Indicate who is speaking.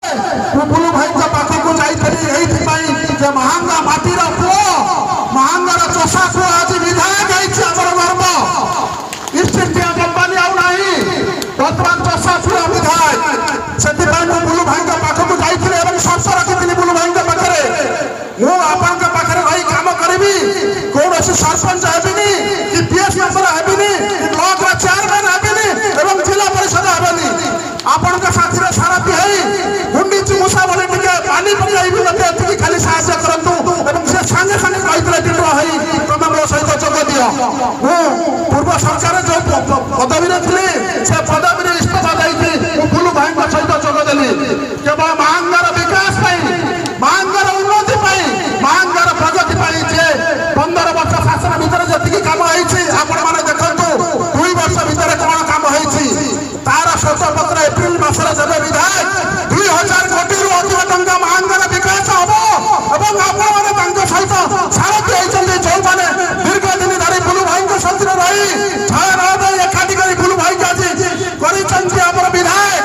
Speaker 1: बुलू भाई पाखक जाइए महांगा माटीर पु महांगार चषा पु आज विधायक आमर गर्व ईस्ट इंडिया कंपानी आना बर्तमान चषा पुआ विधायक से बुलू भाई पाखक जाइए शर्त रखी बुलू भाई पाखे मुझे रही कम करी कौन सरपंच हेबी कि PS member heavy block chairman heavy जिला परिषद हेबी आपण साथी सारा बिहाई गुंडीची मूसा बोले पानी पकाइबी मत खाली साहय करतु से सांगे सांगे कही टिंडुआ हई तुम मो सहित जोग दियो पूर्व सरकार जो पदवी थी से पदवी इस्तीफा देती बुलू भाई सहित जोग देली केवल महांगार विकास महांगार उन्नति महांगार प्रगति जे 15 वर्ष शासन भितर जी कम होने देखु 2 वर्ष भितर कौन कम हो तार श्वेतपत्र एप्रिल मासरे जब विधायक 2000 कोटी रु अधिक टंका महांगार विकास हम और सहित सारथी होती जो मैंने दीर्घ दिन धरी बुलू भाई साथी रही छाया एकाठी कर बुलू भाई आज विधायक